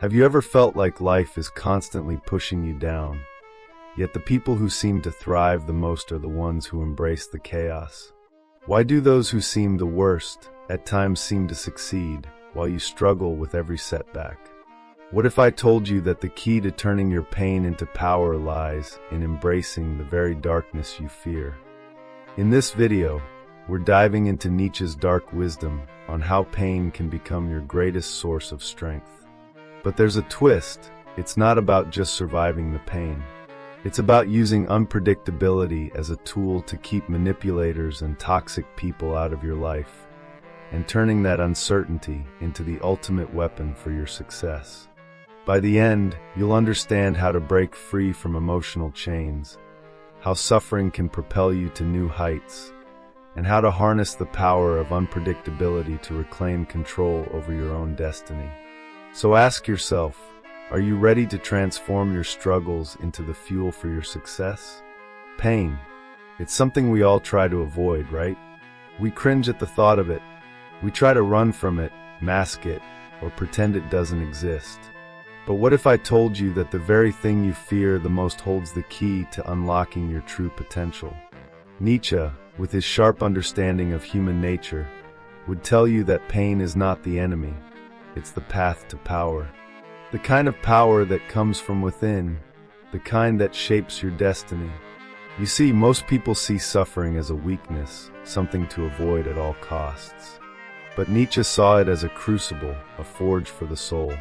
Have you ever felt like life is constantly pushing you down, yet the people who seem to thrive the most are the ones who embrace the chaos? Why do those who seem the worst at times seem to succeed, while you struggle with every setback? What if I told you that the key to turning your pain into power lies in embracing the very darkness you fear? In this video, we're diving into Nietzsche's dark wisdom on how pain can become your greatest source of strength. But there's a twist. It's not about just surviving the pain. It's about using unpredictability as a tool to keep manipulators and toxic people out of your life, and turning that uncertainty into the ultimate weapon for your success. By the end, you'll understand how to break free from emotional chains, how suffering can propel you to new heights, and how to harness the power of unpredictability to reclaim control over your own destiny. So ask yourself, are you ready to transform your struggles into the fuel for your success? Pain. It's something we all try to avoid, right? We cringe at the thought of it. We try to run from it, mask it, or pretend it doesn't exist. But what if I told you that the very thing you fear the most holds the key to unlocking your true potential? Nietzsche, with his sharp understanding of human nature, would tell you that pain is not the enemy. It's the path to power. The kind of power that comes from within, the kind that shapes your destiny. You see, most people see suffering as a weakness, something to avoid at all costs. But Nietzsche saw it as a crucible, a forge for the soul.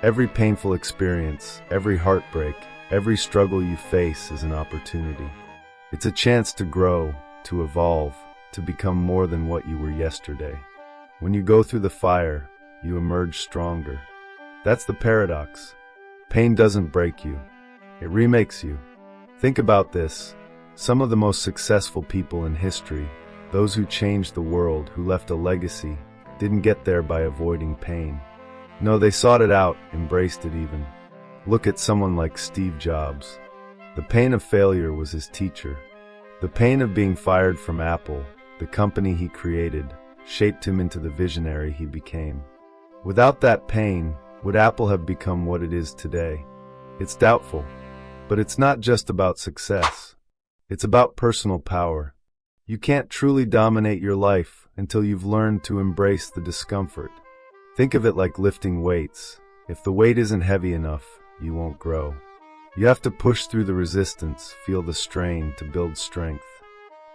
Every painful experience, every heartbreak, every struggle you face is an opportunity. It's a chance to grow, to evolve, to become more than what you were yesterday. When you go through the fire, you emerge stronger. That's the paradox. Pain doesn't break you. It remakes you. Think about this. Some of the most successful people in history, those who changed the world, who left a legacy, didn't get there by avoiding pain. No, they sought it out, embraced it even. Look at someone like Steve Jobs. The pain of failure was his teacher. The pain of being fired from Apple, the company he created, shaped him into the visionary he became. Without that pain, would Apple have become what it is today? It's doubtful. But it's not just about success. It's about personal power. You can't truly dominate your life until you've learned to embrace the discomfort. Think of it like lifting weights. If the weight isn't heavy enough, you won't grow. You have to push through the resistance, feel the strain to build strength.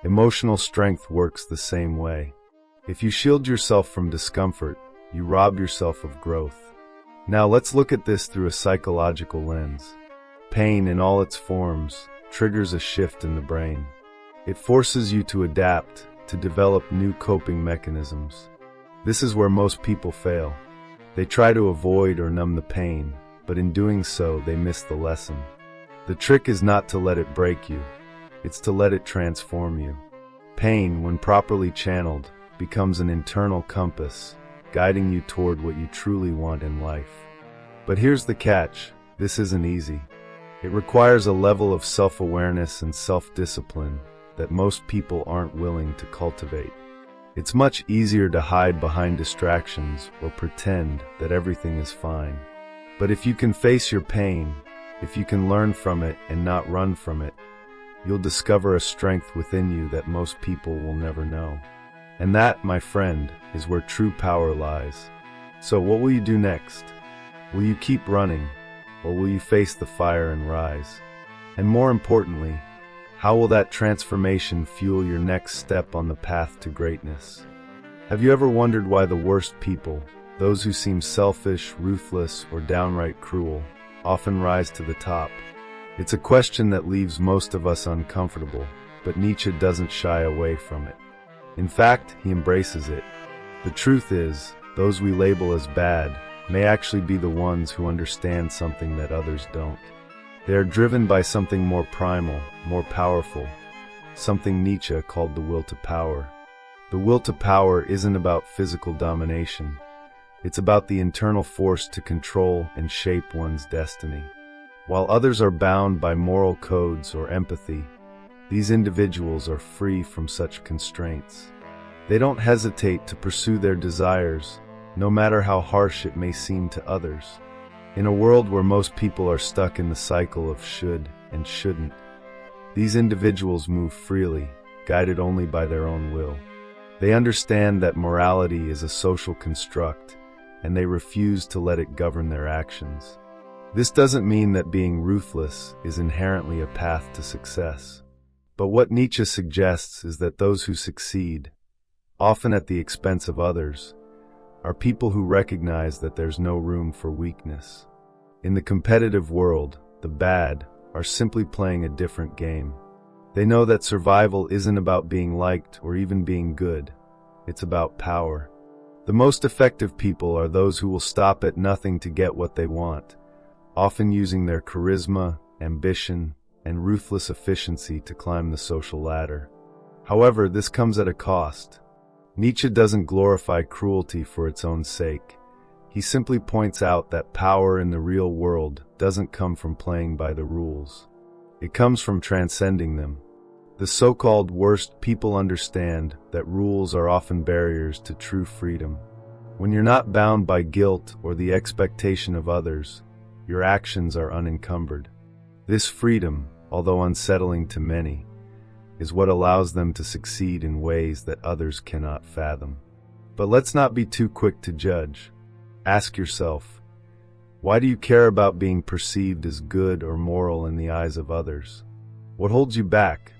Emotional strength works the same way. If you shield yourself from discomfort, you rob yourself of growth. Now let's look at this through a psychological lens. Pain in all its forms triggers a shift in the brain. It forces you to adapt, to develop new coping mechanisms. This is where most people fail. They try to avoid or numb the pain, but in doing so, they miss the lesson. The trick is not to let it break you. It's to let it transform you. Pain, when properly channeled, becomes an internal compass, guiding you toward what you truly want in life. But here's the catch. This isn't easy. It requires a level of self-awareness and self-discipline that most people aren't willing to cultivate. It's much easier to hide behind distractions or pretend that everything is fine. But if you can face your pain, if you can learn from it and not run from it, you'll discover a strength within you that most people will never know. And that, my friend, is where true power lies. So what will you do next? Will you keep running, or will you face the fire and rise? And more importantly, how will that transformation fuel your next step on the path to greatness? Have you ever wondered why the worst people, those who seem selfish, ruthless, or downright cruel, often rise to the top? It's a question that leaves most of us uncomfortable, but Nietzsche doesn't shy away from it. In fact, he embraces it. The truth is, those we label as bad may actually be the ones who understand something that others don't. They are driven by something more primal, more powerful, something Nietzsche called the will to power. The will to power isn't about physical domination. It's about the internal force to control and shape one's destiny. While others are bound by moral codes or empathy, these individuals are free from such constraints. They don't hesitate to pursue their desires, no matter how harsh it may seem to others. In a world where most people are stuck in the cycle of should and shouldn't, these individuals move freely, guided only by their own will. They understand that morality is a social construct, and they refuse to let it govern their actions. This doesn't mean that being ruthless is inherently a path to success. But what Nietzsche suggests is that those who succeed, often at the expense of others, are people who recognize that there's no room for weakness. In the competitive world, the bad are simply playing a different game. They know that survival isn't about being liked or even being good. It's about power. The most effective people are those who will stop at nothing to get what they want, often using their charisma, ambition, and ruthless efficiency to climb the social ladder. However, this comes at a cost. Nietzsche doesn't glorify cruelty for its own sake. He simply points out that power in the real world doesn't come from playing by the rules. It comes from transcending them. The so-called worst people understand that rules are often barriers to true freedom. When you're not bound by guilt or the expectation of others, your actions are unencumbered. This freedom, although unsettling to many, is what allows them to succeed in ways that others cannot fathom. But let's not be too quick to judge. Ask yourself, why do you care about being perceived as good or moral in the eyes of others? What holds you back?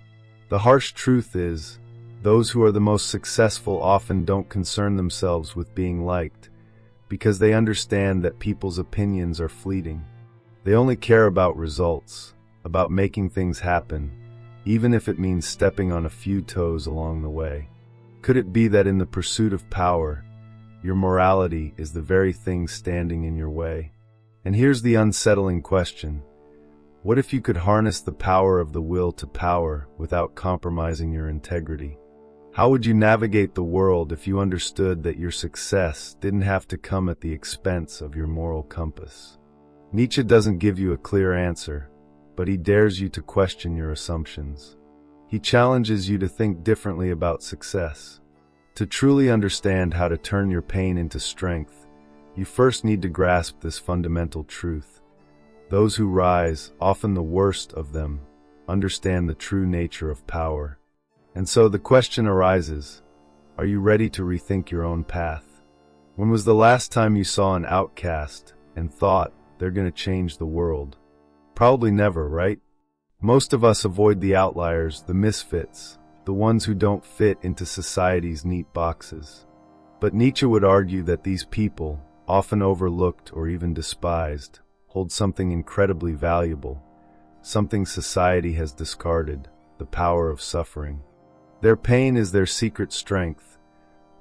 The harsh truth is, those who are the most successful often don't concern themselves with being liked, because they understand that people's opinions are fleeting. They only care about results, about making things happen, even if it means stepping on a few toes along the way. Could it be that in the pursuit of power, your morality is the very thing standing in your way? And here's the unsettling question. What if you could harness the power of the will to power without compromising your integrity? How would you navigate the world if you understood that your success didn't have to come at the expense of your moral compass? Nietzsche doesn't give you a clear answer, but he dares you to question your assumptions. He challenges you to think differently about success. To truly understand how to turn your pain into strength, you first need to grasp this fundamental truth. Those who rise, often the worst of them, understand the true nature of power. And so the question arises, are you ready to rethink your own path? When was the last time you saw an outcast and thought, they're going to change the world? Probably never, right? Most of us avoid the outliers, the misfits, the ones who don't fit into society's neat boxes. But Nietzsche would argue that these people, often overlooked or even despised, hold something incredibly valuable, something society has discarded, the power of suffering. Their pain is their secret strength,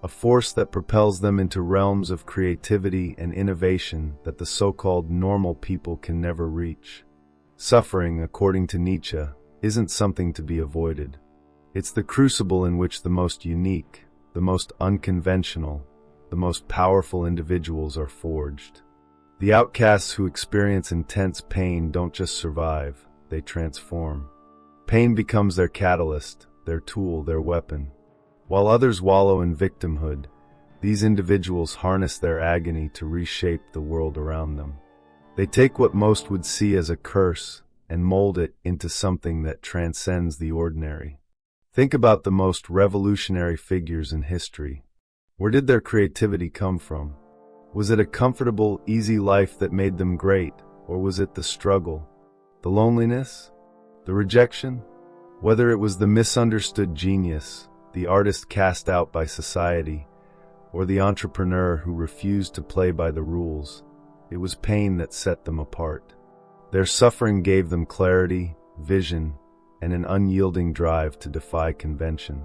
a force that propels them into realms of creativity and innovation that the so-called normal people can never reach. Suffering, according to Nietzsche, isn't something to be avoided. It's the crucible in which the most unique, the most unconventional, the most powerful individuals are forged. The outcasts who experience intense pain don't just survive, they transform. Pain becomes their catalyst, their tool, their weapon. While others wallow in victimhood, these individuals harness their agony to reshape the world around them. They take what most would see as a curse and mold it into something that transcends the ordinary. Think about the most revolutionary figures in history. Where did their creativity come from? Was it a comfortable, easy life that made them great, or was it the struggle, the loneliness, the rejection? Whether it was the misunderstood genius, the artist cast out by society, or the entrepreneur who refused to play by the rules, it was pain that set them apart. Their suffering gave them clarity, vision, and an unyielding drive to defy convention.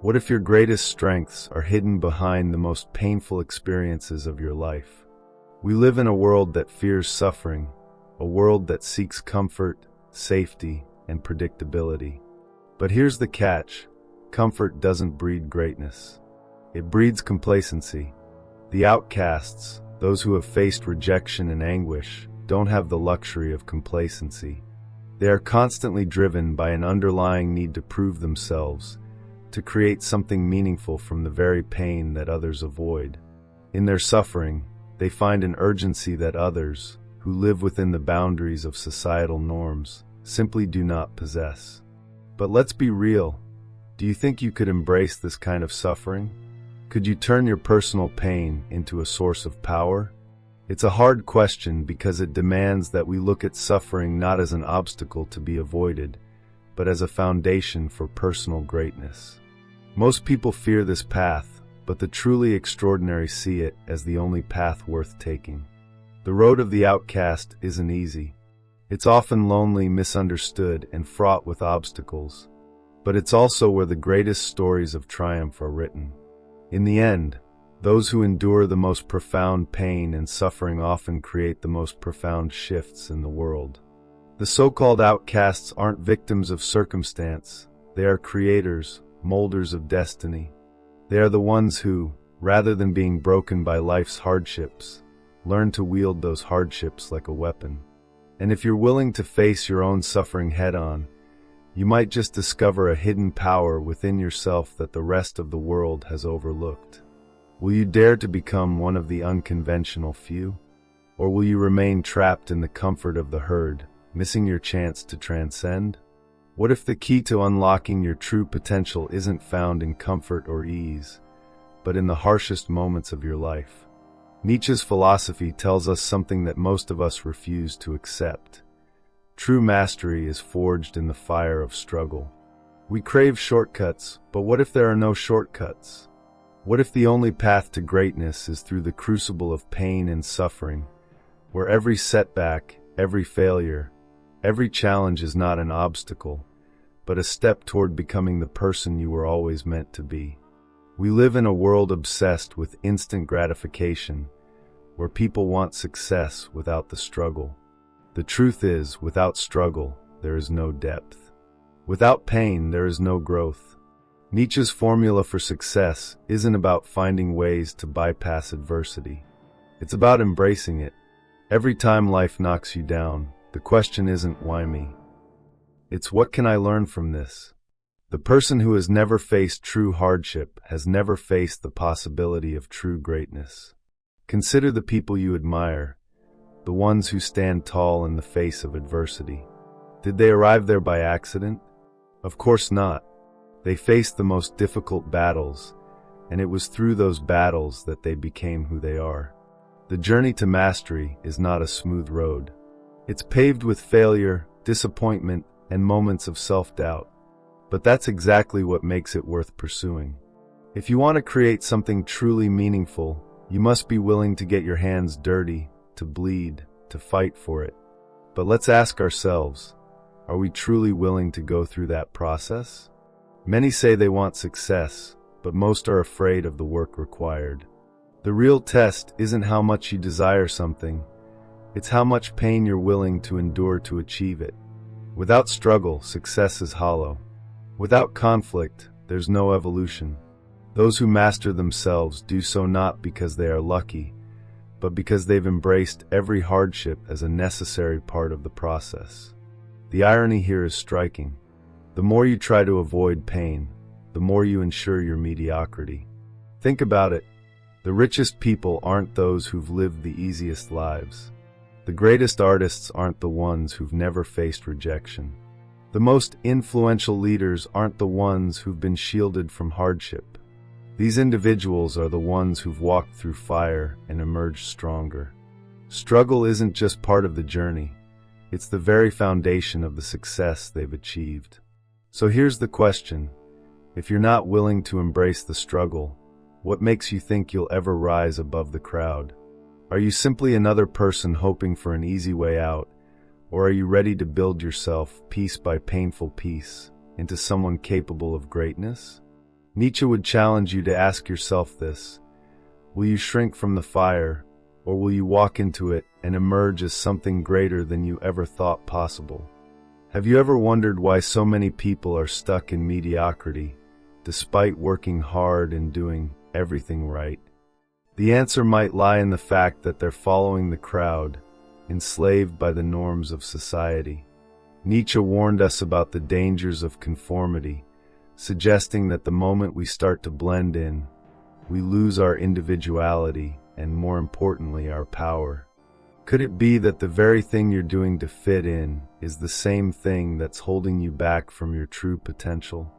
What if your greatest strengths are hidden behind the most painful experiences of your life? We live in a world that fears suffering, a world that seeks comfort, safety, and predictability. But here's the catch. Comfort doesn't breed greatness. It breeds complacency. The outcasts, those who have faced rejection and anguish, don't have the luxury of complacency. They are constantly driven by an underlying need to prove themselves, to create something meaningful from the very pain that others avoid. In their suffering, they find an urgency that others, who live within the boundaries of societal norms, simply do not possess. But let's be real. Do you think you could embrace this kind of suffering? Could you turn your personal pain into a source of power? It's a hard question because it demands that we look at suffering not as an obstacle to be avoided, but as a foundation for personal greatness. Most people fear this path, but the truly extraordinary see it as the only path worth taking. The road of the outcast isn't easy. It's often lonely, misunderstood, and fraught with obstacles. But it's also where the greatest stories of triumph are written. In the end, those who endure the most profound pain and suffering often create the most profound shifts in the world. The so-called outcasts aren't victims of circumstance. They are creators, molders of destiny. They are the ones who, rather than being broken by life's hardships, learn to wield those hardships like a weapon. And if you're willing to face your own suffering head-on, you might just discover a hidden power within yourself that the rest of the world has overlooked. Will you dare to become one of the unconventional few? Or will you remain trapped in the comfort of the herd, missing your chance to transcend? What if the key to unlocking your true potential isn't found in comfort or ease, but in the harshest moments of your life? Nietzsche's philosophy tells us something that most of us refuse to accept. True mastery is forged in the fire of struggle. We crave shortcuts, but what if there are no shortcuts? What if the only path to greatness is through the crucible of pain and suffering, where every setback, every failure, every challenge is not an obstacle, but a step toward becoming the person you were always meant to be? We live in a world obsessed with instant gratification, where people want success without the struggle. The truth is, without struggle, there is no depth. Without pain, there is no growth. Nietzsche's formula for success isn't about finding ways to bypass adversity. It's about embracing it. Every time life knocks you down, the question isn't why me? It's what can I learn from this? The person who has never faced true hardship has never faced the possibility of true greatness. Consider the people you admire, the ones who stand tall in the face of adversity. Did they arrive there by accident? Of course not. They faced the most difficult battles, and it was through those battles that they became who they are. The journey to mastery is not a smooth road. It's paved with failure, disappointment, and moments of self-doubt. But that's exactly what makes it worth pursuing. If you want to create something truly meaningful, you must be willing to get your hands dirty, to bleed, to fight for it. But let's ask ourselves, are we truly willing to go through that process? Many say they want success, but most are afraid of the work required. The real test isn't how much you desire something, it's how much pain you're willing to endure to achieve it. Without struggle, success is hollow. Without conflict, there's no evolution. Those who master themselves do so not because they are lucky, but because they've embraced every hardship as a necessary part of the process. The irony here is striking. The more you try to avoid pain, the more you ensure your mediocrity. Think about it. The richest people aren't those who've lived the easiest lives. The greatest artists aren't the ones who've never faced rejection. The most influential leaders aren't the ones who've been shielded from hardship. These individuals are the ones who've walked through fire and emerged stronger. Struggle isn't just part of the journey. It's the very foundation of the success they've achieved. So here's the question. If you're not willing to embrace the struggle, what makes you think you'll ever rise above the crowd? Are you simply another person hoping for an easy way out? Or are you ready to build yourself, piece by painful piece, into someone capable of greatness? Nietzsche would challenge you to ask yourself this. Will you shrink from the fire, or will you walk into it and emerge as something greater than you ever thought possible? Have you ever wondered why so many people are stuck in mediocrity, despite working hard and doing everything right? The answer might lie in the fact that they're following the crowd, enslaved by the norms of society. Nietzsche warned us about the dangers of conformity, suggesting that the moment we start to blend in, we lose our individuality and, more importantly, our power. Could it be that the very thing you're doing to fit in is the same thing that's holding you back from your true potential?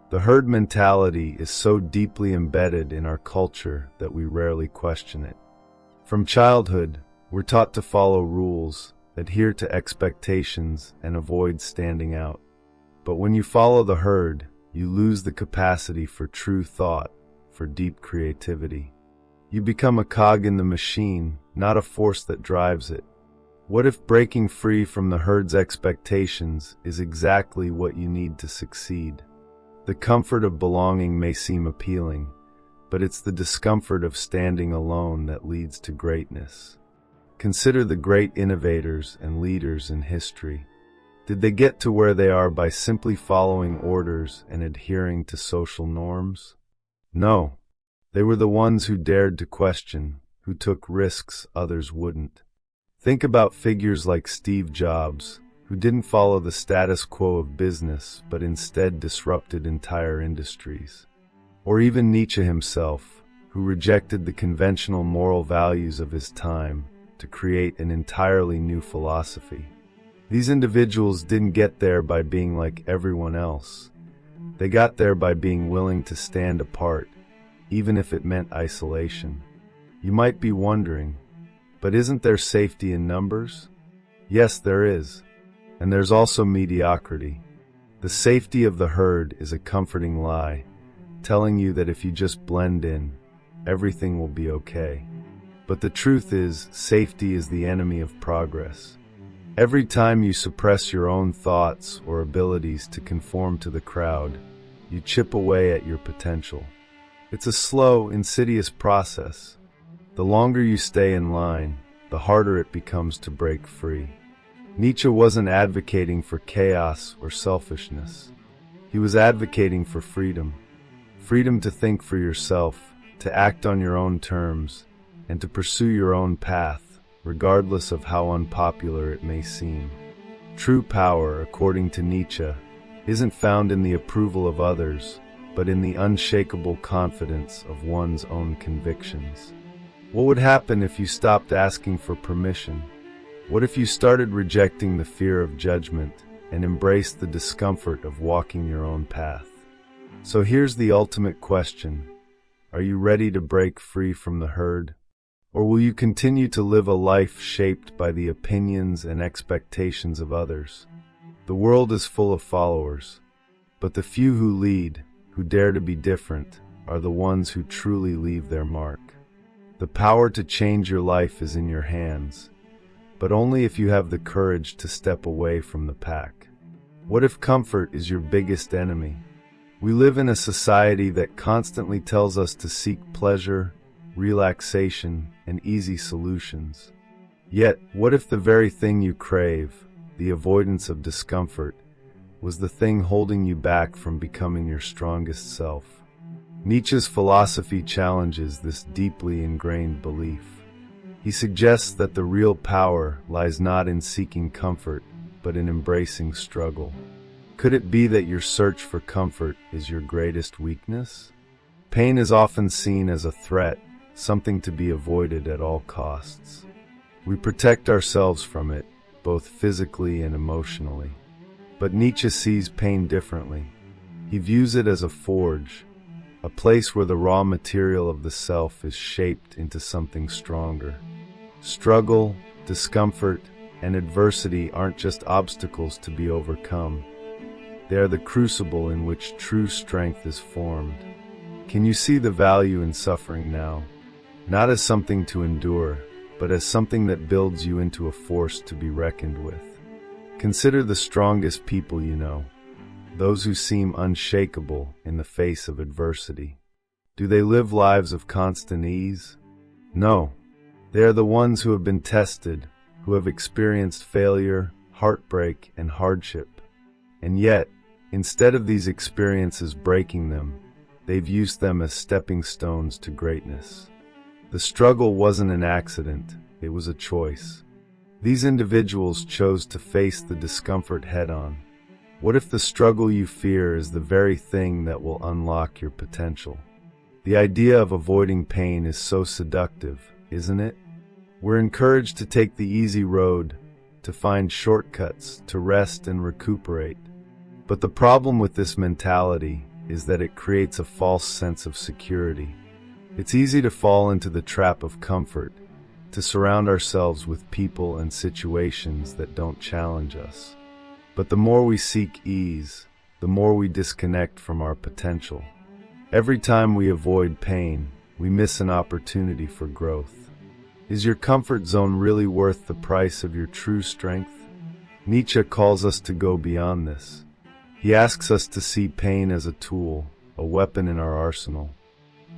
The herd mentality is so deeply embedded in our culture that we rarely question it. From childhood, we're taught to follow rules, adhere to expectations, and avoid standing out. But when you follow the herd, you lose the capacity for true thought, for deep creativity. You become a cog in the machine, not a force that drives it. What if breaking free from the herd's expectations is exactly what you need to succeed? The comfort of belonging may seem appealing, but it's the discomfort of standing alone that leads to greatness. Consider the great innovators and leaders in history. Did they get to where they are by simply following orders and adhering to social norms? No. They were the ones who dared to question, who took risks others wouldn't. Think about figures like Steve Jobs, who didn't follow the status quo of business but instead disrupted entire industries. Or even Nietzsche himself, who rejected the conventional moral values of his time to create an entirely new philosophy. These individuals didn't get there by being like everyone else. They got there by being willing to stand apart, even if it meant isolation. You might be wondering, but isn't there safety in numbers? Yes, there is. And there's also mediocrity. The safety of the herd is a comforting lie, telling you that if you just blend in, everything will be okay. But the truth is, safety is the enemy of progress. Every time you suppress your own thoughts or abilities to conform to the crowd, you chip away at your potential. It's a slow, insidious process. The longer you stay in line, the harder it becomes to break free. Nietzsche wasn't advocating for chaos or selfishness. He was advocating for freedom. Freedom to think for yourself, to act on your own terms, and to pursue your own path, regardless of how unpopular it may seem. True power, according to Nietzsche, isn't found in the approval of others, but in the unshakable confidence of one's own convictions. What would happen if you stopped asking for permission? What if you started rejecting the fear of judgment and embraced the discomfort of walking your own path? So here's the ultimate question. Are you ready to break free from the herd? Or will you continue to live a life shaped by the opinions and expectations of others? The world is full of followers, but the few who lead, who dare to be different, are the ones who truly leave their mark. The power to change your life is in your hands, but only if you have the courage to step away from the pack. What if comfort is your biggest enemy? We live in a society that constantly tells us to seek pleasure, relaxation, and easy solutions. Yet, what if the very thing you crave, the avoidance of discomfort, was the thing holding you back from becoming your strongest self? Nietzsche's philosophy challenges this deeply ingrained belief. He suggests that the real power lies not in seeking comfort, but in embracing struggle. Could it be that your search for comfort is your greatest weakness? Pain is often seen as a threat, something to be avoided at all costs. We protect ourselves from it, both physically and emotionally. But Nietzsche sees pain differently. He views it as a forge, a place where the raw material of the self is shaped into something stronger. Struggle, discomfort, and adversity aren't just obstacles to be overcome. They are the crucible in which true strength is formed. Can you see the value in suffering now? Not as something to endure, but as something that builds you into a force to be reckoned with. Consider the strongest people you know, those who seem unshakable in the face of adversity. Do they live lives of constant ease? No. They are the ones who have been tested, who have experienced failure, heartbreak, and hardship. And yet, instead of these experiences breaking them, they've used them as stepping stones to greatness. The struggle wasn't an accident, it was a choice. These individuals chose to face the discomfort head-on. What if the struggle you fear is the very thing that will unlock your potential? The idea of avoiding pain is so seductive, isn't it? We're encouraged to take the easy road, to find shortcuts, to rest and recuperate. But the problem with this mentality is that it creates a false sense of security. It's easy to fall into the trap of comfort, to surround ourselves with people and situations that don't challenge us. But the more we seek ease, the more we disconnect from our potential. Every time we avoid pain, we miss an opportunity for growth. Is your comfort zone really worth the price of your true strength? Nietzsche calls us to go beyond this. He asks us to see pain as a tool, a weapon in our arsenal.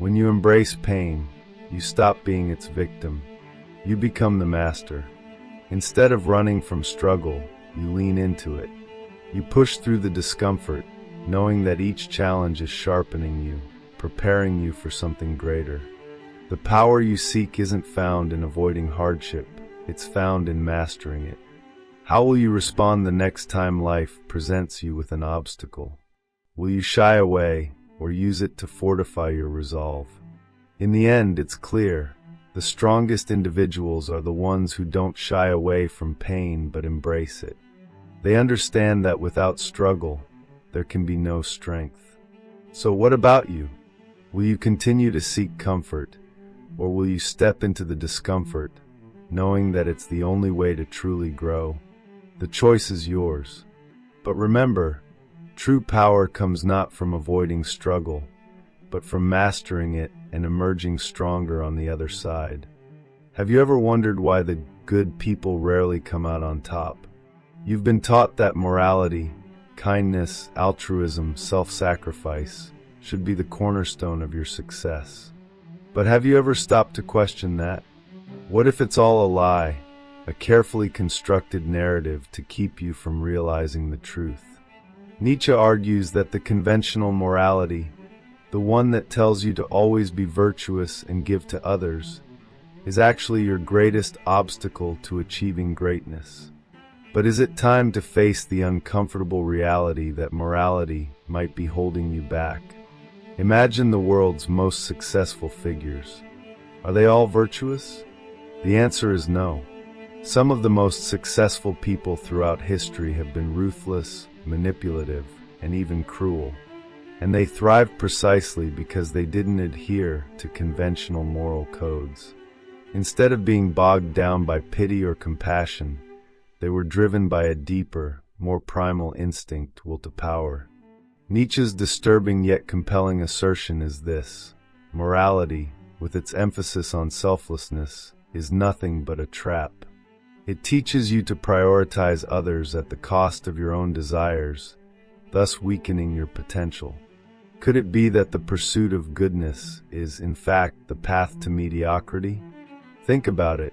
When you embrace pain, you stop being its victim. You become the master. Instead of running from struggle, you lean into it. You push through the discomfort, knowing that each challenge is sharpening you, preparing you for something greater. The power you seek isn't found in avoiding hardship, it's found in mastering it. How will you respond the next time life presents you with an obstacle? Will you shy away or use it to fortify your resolve? In the end, it's clear. The strongest individuals are the ones who don't shy away from pain but embrace it. They understand that without struggle, there can be no strength. So what about you? Will you continue to seek comfort, or will you step into the discomfort, knowing that it's the only way to truly grow? The choice is yours. But remember, true power comes not from avoiding struggle, but from mastering it and emerging stronger on the other side. Have you ever wondered why the good people rarely come out on top? You've been taught that morality, kindness, altruism, self-sacrifice should be the cornerstone of your success. But have you ever stopped to question that? What if it's all a lie, a carefully constructed narrative to keep you from realizing the truth? Nietzsche argues that the conventional morality, the one that tells you to always be virtuous and give to others, is actually your greatest obstacle to achieving greatness. But is it time to face the uncomfortable reality that morality might be holding you back? Imagine the world's most successful figures. Are they all virtuous? The answer is no. Some of the most successful people throughout history have been ruthless, manipulative, and even cruel. And they thrived precisely because they didn't adhere to conventional moral codes. Instead of being bogged down by pity or compassion, they were driven by a deeper, more primal instinct, will to power. Nietzsche's disturbing yet compelling assertion is this: morality, with its emphasis on selflessness, is nothing but a trap. It teaches you to prioritize others at the cost of your own desires, thus weakening your potential. Could it be that the pursuit of goodness is, in fact, the path to mediocrity? Think about it.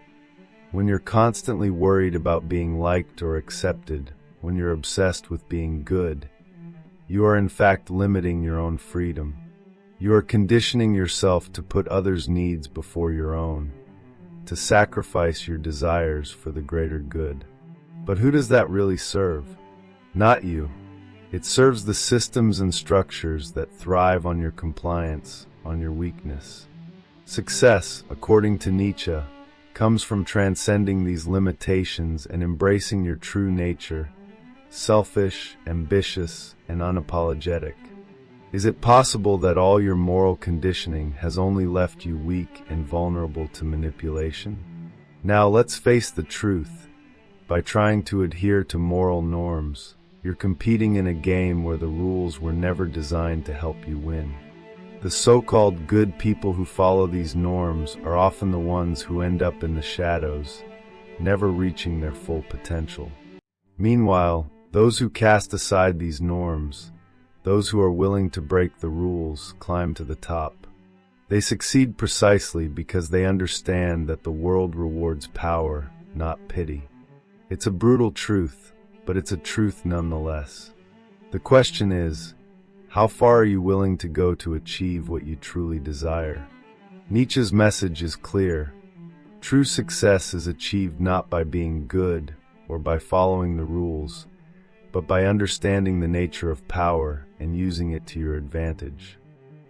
When you're constantly worried about being liked or accepted, when you're obsessed with being good, you are in fact limiting your own freedom. You are conditioning yourself to put others' needs before your own, to sacrifice your desires for the greater good. But who does that really serve? Not you. It serves the systems and structures that thrive on your compliance, on your weakness. Success, according to Nietzsche, comes from transcending these limitations and embracing your true nature, selfish, ambitious, and unapologetic. Is it possible that all your moral conditioning has only left you weak and vulnerable to manipulation? Now let's face the truth. By trying to adhere to moral norms, you're competing in a game where the rules were never designed to help you win. The so-called good people who follow these norms are often the ones who end up in the shadows, never reaching their full potential. Meanwhile, those who cast aside these norms, those who are willing to break the rules, climb to the top. They succeed precisely because they understand that the world rewards power, not pity. It's a brutal truth, but it's a truth nonetheless. The question is, how far are you willing to go to achieve what you truly desire? Nietzsche's message is clear. True success is achieved not by being good or by following the rules, but by understanding the nature of power and using it to your advantage.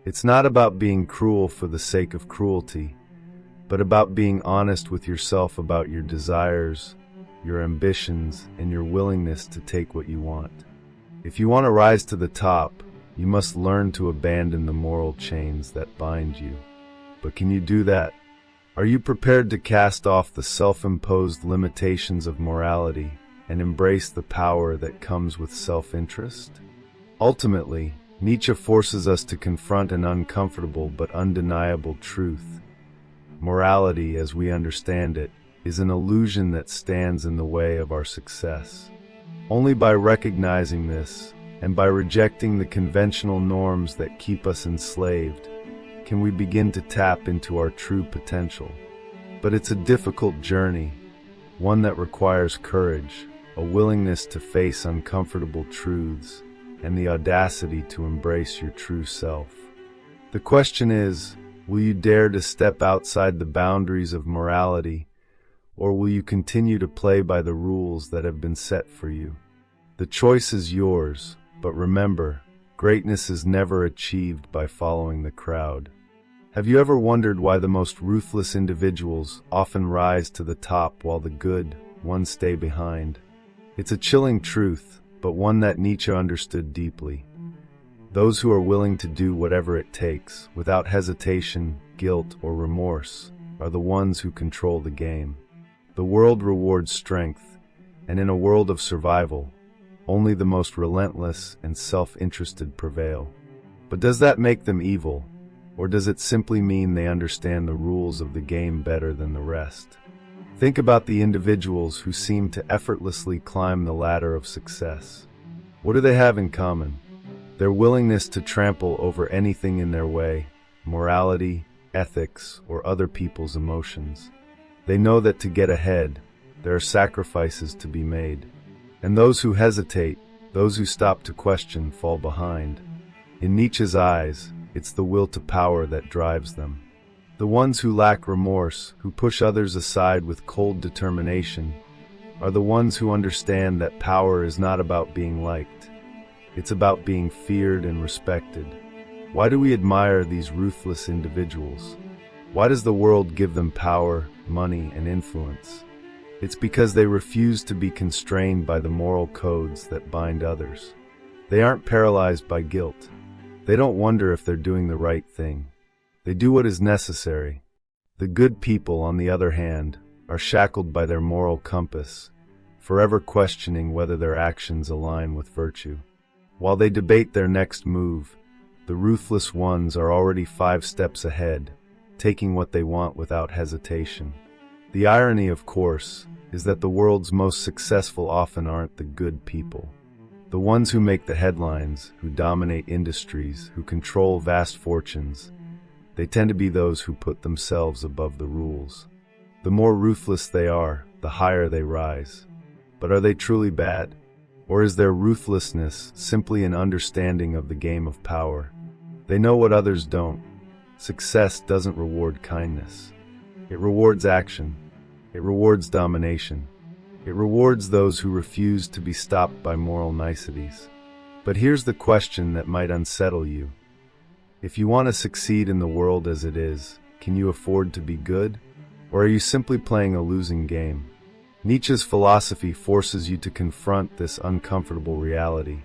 It's not about being cruel for the sake of cruelty, but about being honest with yourself about your desires, your ambitions, and your willingness to take what you want. If you want to rise to the top, you must learn to abandon the moral chains that bind you. But can you do that? Are you prepared to cast off the self-imposed limitations of morality and embrace the power that comes with self-interest? Ultimately, Nietzsche forces us to confront an uncomfortable but undeniable truth. Morality, as we understand it, is an illusion that stands in the way of our success. Only by recognizing this, and by rejecting the conventional norms that keep us enslaved, can we begin to tap into our true potential. But it's a difficult journey, one that requires courage, a willingness to face uncomfortable truths, and the audacity to embrace your true self. The question is, will you dare to step outside the boundaries of morality, or will you continue to play by the rules that have been set for you? The choice is yours, but remember, greatness is never achieved by following the crowd. Have you ever wondered why the most ruthless individuals often rise to the top while the good ones stay behind? It's a chilling truth, but one that Nietzsche understood deeply. Those who are willing to do whatever it takes, without hesitation, guilt, or remorse, are the ones who control the game. The world rewards strength, and in a world of survival, only the most relentless and self-interested prevail. But does that make them evil? Or does it simply mean they understand the rules of the game better than the rest? Think about the individuals who seem to effortlessly climb the ladder of success. What do they have in common? Their willingness to trample over anything in their way, morality, ethics, or other people's emotions. They know that to get ahead, there are sacrifices to be made. And those who hesitate, those who stop to question, fall behind. In Nietzsche's eyes, it's the will to power that drives them. The ones who lack remorse, who push others aside with cold determination, are the ones who understand that power is not about being liked. It's about being feared and respected. Why do we admire these ruthless individuals? Why does the world give them power, money, and influence? It's because they refuse to be constrained by the moral codes that bind others. They aren't paralyzed by guilt. They don't wonder if they're doing the right thing. They do what is necessary. The good people, on the other hand, are shackled by their moral compass, forever questioning whether their actions align with virtue. While they debate their next move, the ruthless ones are already 5 steps ahead, taking what they want without hesitation. The irony, of course, is that the world's most successful often aren't the good people. The ones who make the headlines, who dominate industries, who control vast fortunes, they tend to be those who put themselves above the rules. The more ruthless they are, the higher they rise. But are they truly bad? Or is their ruthlessness simply an understanding of the game of power? They know what others don't. Success doesn't reward kindness. It rewards action. It rewards domination. It rewards those who refuse to be stopped by moral niceties. But here's the question that might unsettle you. If you want to succeed in the world as it is, can you afford to be good? Or are you simply playing a losing game? Nietzsche's philosophy forces you to confront this uncomfortable reality.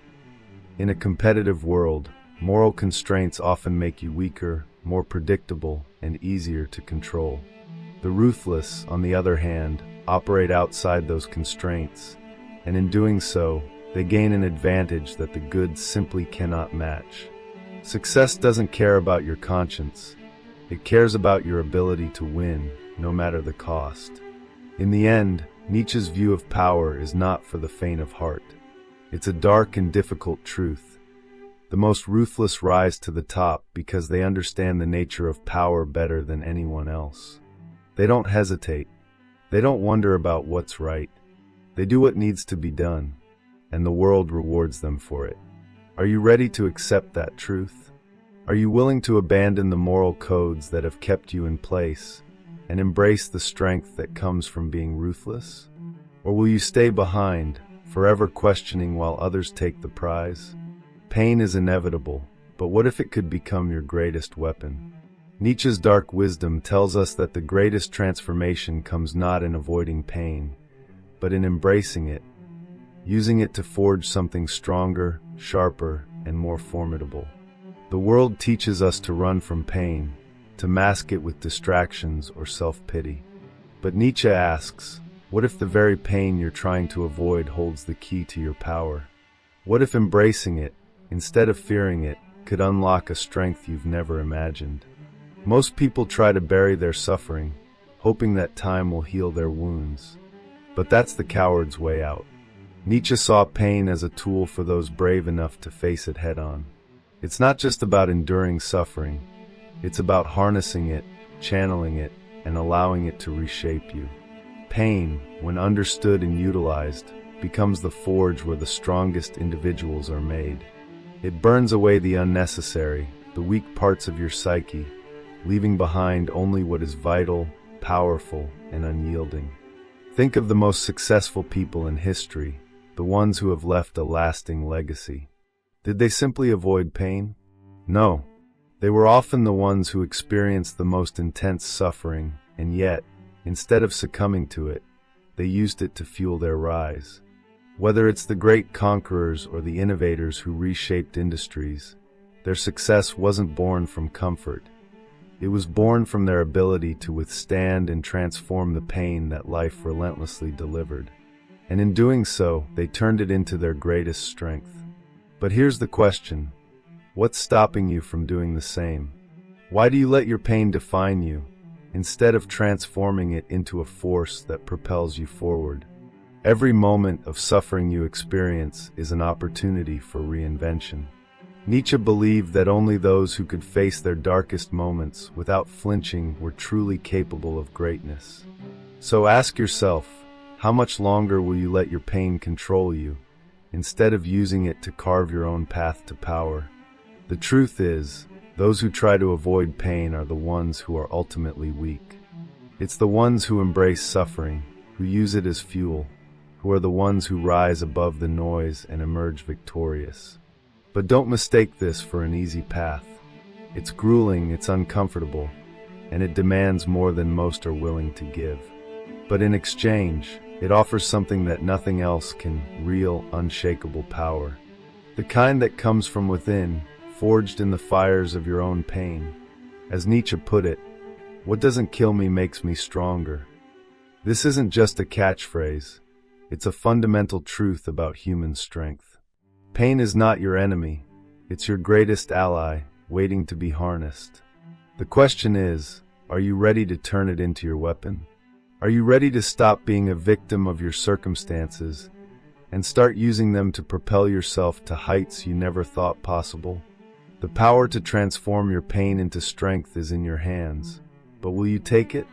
In a competitive world, moral constraints often make you weaker, more predictable, and easier to control. The ruthless, on the other hand, operate outside those constraints, and in doing so, they gain an advantage that the good simply cannot match. Success doesn't care about your conscience. It cares about your ability to win, no matter the cost. In the end, Nietzsche's view of power is not for the faint of heart. It's a dark and difficult truth. The most ruthless rise to the top because they understand the nature of power better than anyone else. They don't hesitate. They don't wonder about what's right. They do what needs to be done, and the world rewards them for it. Are you ready to accept that truth? Are you willing to abandon the moral codes that have kept you in place and embrace the strength that comes from being ruthless? Or will you stay behind, forever questioning while others take the prize? Pain is inevitable, but what if it could become your greatest weapon? Nietzsche's dark wisdom tells us that the greatest transformation comes not in avoiding pain, but in embracing it, using it to forge something stronger, sharper, and more formidable. The world teaches us to run from pain, to mask it with distractions or self-pity. But Nietzsche asks, what if the very pain you're trying to avoid holds the key to your power? What if embracing it, instead of fearing it, could unlock a strength you've never imagined? Most people try to bury their suffering, hoping that time will heal their wounds. But that's the coward's way out. Nietzsche saw pain as a tool for those brave enough to face it head-on. It's not just about enduring suffering. It's about harnessing it, channeling it, and allowing it to reshape you. Pain, when understood and utilized, becomes the forge where the strongest individuals are made. It burns away the unnecessary, the weak parts of your psyche, leaving behind only what is vital, powerful, and unyielding. Think of the most successful people in history, the ones who have left a lasting legacy. Did they simply avoid pain? No. They were often the ones who experienced the most intense suffering, and yet, instead of succumbing to it, they used it to fuel their rise. Whether it's the great conquerors or the innovators who reshaped industries, their success wasn't born from comfort. It was born from their ability to withstand and transform the pain that life relentlessly delivered. And in doing so, they turned it into their greatest strength. But here's the question. What's stopping you from doing the same? Why do you let your pain define you, instead of transforming it into a force that propels you forward? Every moment of suffering you experience is an opportunity for reinvention. Nietzsche believed that only those who could face their darkest moments without flinching were truly capable of greatness. So ask yourself, how much longer will you let your pain control you, instead of using it to carve your own path to power? The truth is, those who try to avoid pain are the ones who are ultimately weak. It's the ones who embrace suffering, who use it as fuel, who are the ones who rise above the noise and emerge victorious. But don't mistake this for an easy path. It's grueling, it's uncomfortable, and it demands more than most are willing to give. But in exchange, it offers something that nothing else can: real, unshakable power. The kind that comes from within, forged in the fires of your own pain. As Nietzsche put it, what doesn't kill me makes me stronger. This isn't just a catchphrase. It's a fundamental truth about human strength. Pain is not your enemy. It's your greatest ally, waiting to be harnessed. The question is, are you ready to turn it into your weapon? Are you ready to stop being a victim of your circumstances and start using them to propel yourself to heights you never thought possible? The power to transform your pain into strength is in your hands, but will you take it?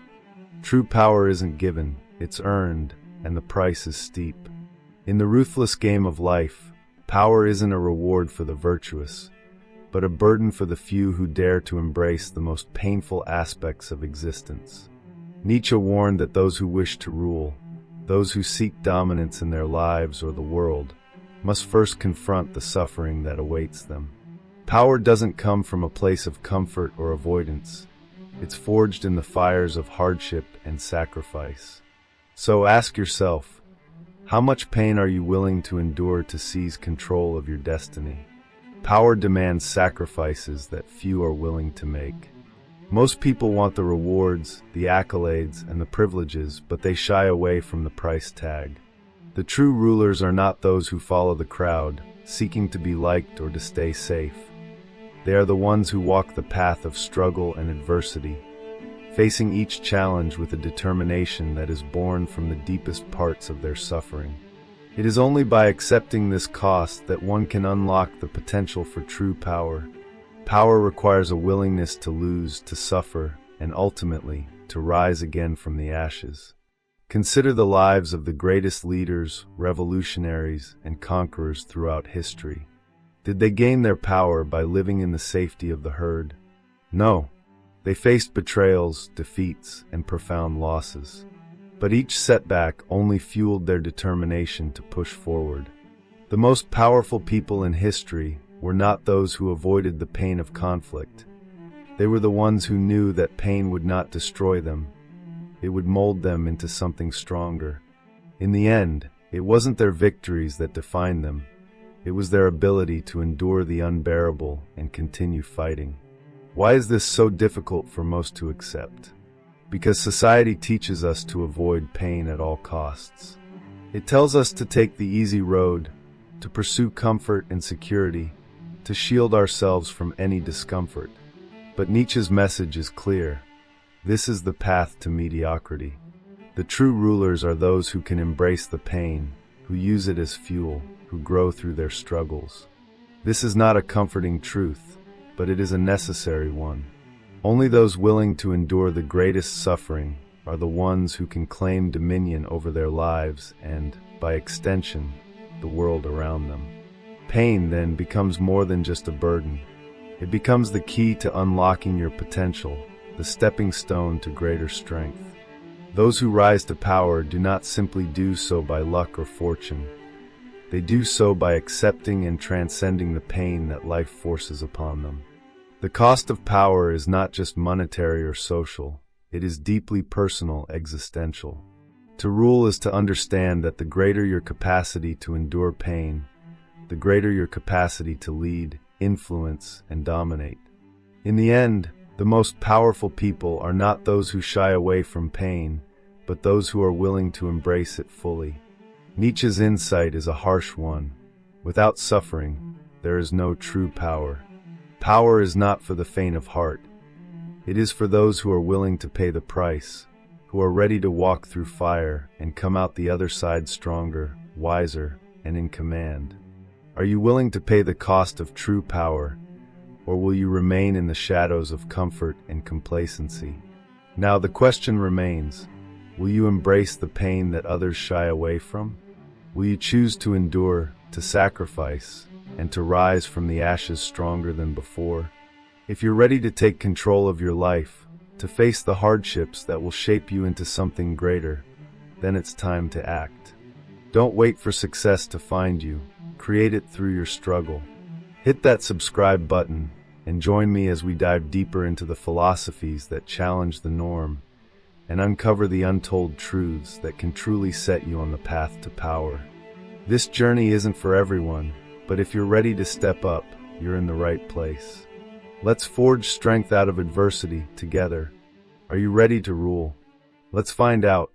True power isn't given, it's earned, and the price is steep. In the ruthless game of life, power isn't a reward for the virtuous, but a burden for the few who dare to embrace the most painful aspects of existence. Nietzsche warned that those who wish to rule, those who seek dominance in their lives or the world, must first confront the suffering that awaits them. Power doesn't come from a place of comfort or avoidance. It's forged in the fires of hardship and sacrifice. So ask yourself, how much pain are you willing to endure to seize control of your destiny? Power demands sacrifices that few are willing to make. Most people want the rewards, the accolades, and the privileges, but they shy away from the price tag. The true rulers are not those who follow the crowd, seeking to be liked or to stay safe. They are the ones who walk the path of struggle and adversity, facing each challenge with a determination that is born from the deepest parts of their suffering. It is only by accepting this cost that one can unlock the potential for true power. Power requires a willingness to lose, to suffer, and ultimately, to rise again from the ashes. Consider the lives of the greatest leaders, revolutionaries, and conquerors throughout history. Did they gain their power by living in the safety of the herd? No. They faced betrayals, defeats, and profound losses. But each setback only fueled their determination to push forward. The most powerful people in history were not those who avoided the pain of conflict. They were the ones who knew that pain would not destroy them. It would mold them into something stronger. In the end, it wasn't their victories that defined them. It was their ability to endure the unbearable and continue fighting. Why is this so difficult for most to accept? Because society teaches us to avoid pain at all costs. It tells us to take the easy road, to pursue comfort and security, to shield ourselves from any discomfort. But Nietzsche's message is clear. This is the path to mediocrity. The true rulers are those who can embrace the pain, who use it as fuel, who grow through their struggles. This is not a comforting truth, but it is a necessary one. Only those willing to endure the greatest suffering are the ones who can claim dominion over their lives and, by extension, the world around them. Pain, then, becomes more than just a burden. It becomes the key to unlocking your potential, the stepping stone to greater strength. Those who rise to power do not simply do so by luck or fortune. They do so by accepting and transcending the pain that life forces upon them. The cost of power is not just monetary or social. It is deeply personal, existential. To rule is to understand that the greater your capacity to endure pain, the greater your capacity to lead, influence, and dominate. In the end, the most powerful people are not those who shy away from pain, but those who are willing to embrace it fully. Nietzsche's insight is a harsh one. Without suffering, there is no true power. Power is not for the faint of heart. It is for those who are willing to pay the price, who are ready to walk through fire and come out the other side stronger, wiser, and in command. Are you willing to pay the cost of true power, or will you remain in the shadows of comfort and complacency? Now the question remains, will you embrace the pain that others shy away from? Will you choose to endure, to sacrifice, and to rise from the ashes stronger than before? If you're ready to take control of your life, to face the hardships that will shape you into something greater, then it's time to act. Don't wait for success to find you. Create it through your struggle. Hit that subscribe button and join me as we dive deeper into the philosophies that challenge the norm and uncover the untold truths that can truly set you on the path to power. This journey isn't for everyone, but if you're ready to step up, you're in the right place. Let's forge strength out of adversity together. Are you ready to rule? Let's find out.